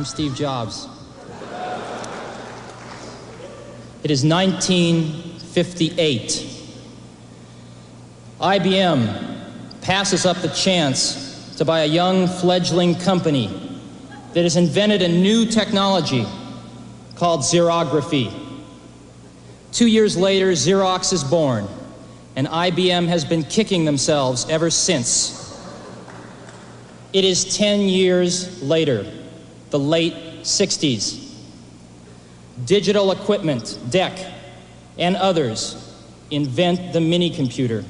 I'm Steve Jobs. It is 1958. IBM passes up the chance to buy a young fledgling company that has invented a new technology called xerography. 2 years later, Xerox is born, and IBM has been kicking themselves ever since. It is 10 years later, the late 60s. Digital Equipment, DEC, and others invent the mini-computer.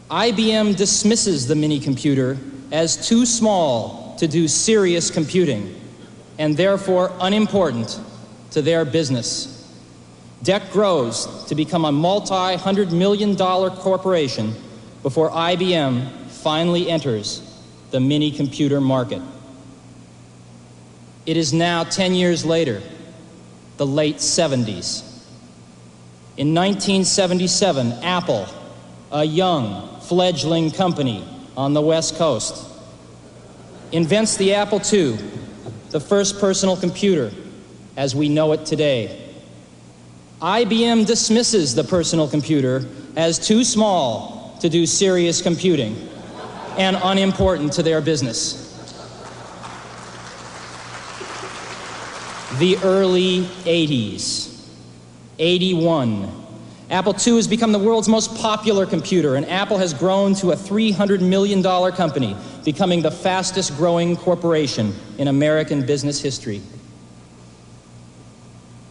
IBM dismisses the mini-computer as too small to do serious computing, and therefore unimportant to their business. DEC grows to become a multi-hundred-million-dollar corporation before IBM finally enters the mini-computer market. It is now 10 years later, the late 70s. In 1977, Apple, a young, fledgling company on the West Coast, invents the Apple II, the first personal computer as we know it today. IBM dismisses the personal computer as too small to do serious computing and unimportant to their business. The early 80s. 81. Apple II has become the world's most popular computer, and Apple has grown to a $300 million company, becoming the fastest growing corporation in American business history.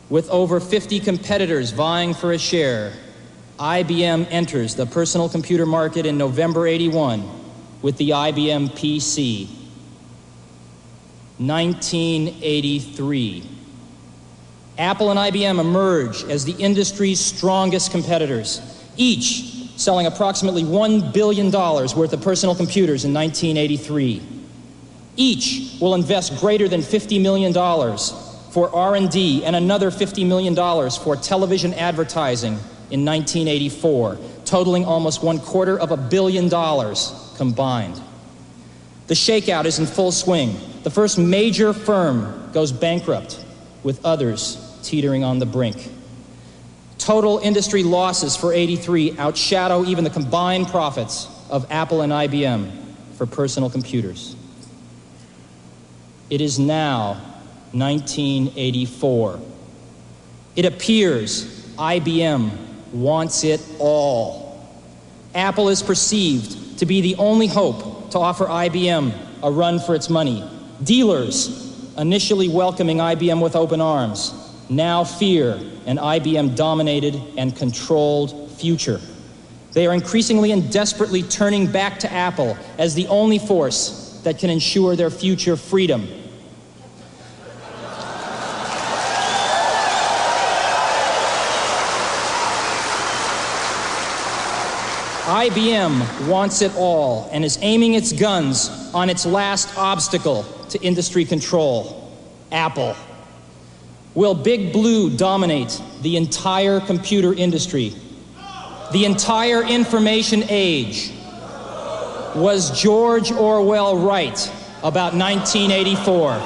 With over 50 competitors vying for a share, IBM enters the personal computer market in November '81 with the IBM PC. 1983. Apple and IBM emerge as the industry's strongest competitors, each selling approximately $1 billion worth of personal computers in 1983. Each will invest greater than $50 million for R&D and another $50 million for television advertising in 1984, totaling almost $250 million combined. The shakeout is in full swing. The first major firm goes bankrupt, with others teetering on the brink. Total industry losses for '83 outshadow even the combined profits of Apple and IBM for personal computers. It is now 1984. It appears IBM wants it all. Apple is perceived to be the only hope to offer IBM a run for its money. Dealers, initially welcoming IBM with open arms, now fear an IBM-dominated and controlled future. They are increasingly and desperately turning back to Apple as the only force that can ensure their future freedom. IBM wants it all and is aiming its guns on its last obstacle to industry control, Apple. Will Big Blue dominate the entire computer industry? The entire information age? Was George Orwell right about 1984?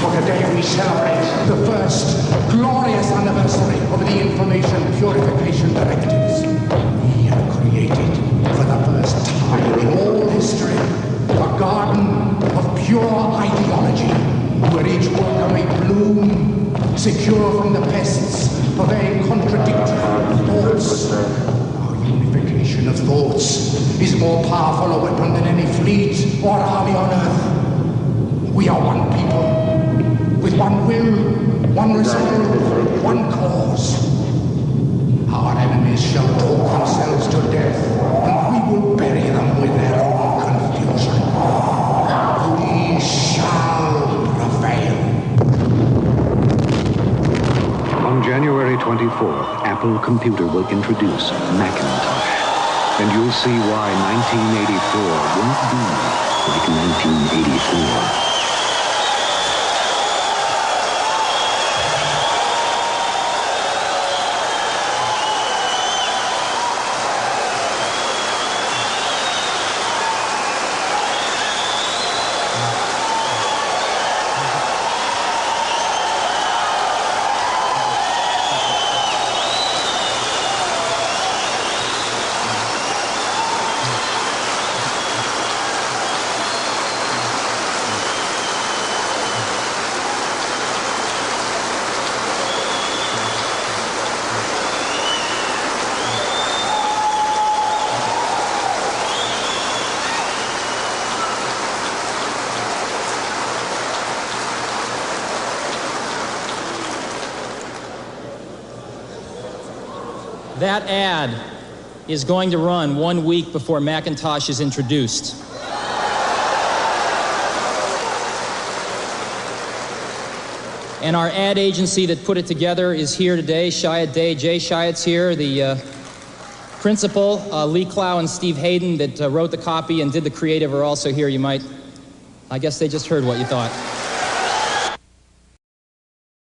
For today we celebrate the first glorious anniversary of the Information Purification Directives. We have created, for the first time in all history, a garden of pure ideology, where each worker may bloom, secure from the pests of their contradictory thoughts. Our unification of thoughts is more powerful a weapon than any fleet or army on earth. We are one people, with one will, one resolve, one cause. Our enemies shall talk themselves to death, and we will bury them with their own confusion. We shall prevail. On January 24th, Apple Computer will introduce Macintosh. And you'll see why 1984 won't be like 1984. That ad is going to run 1 week before Macintosh is introduced. And our ad agency that put it together is here today. Shayad Day, Jay Shayad's here. The principal, Lee Clow and Steve Hayden, that wrote the copy and did the creative, are also here. You might, I guess they just heard what you thought.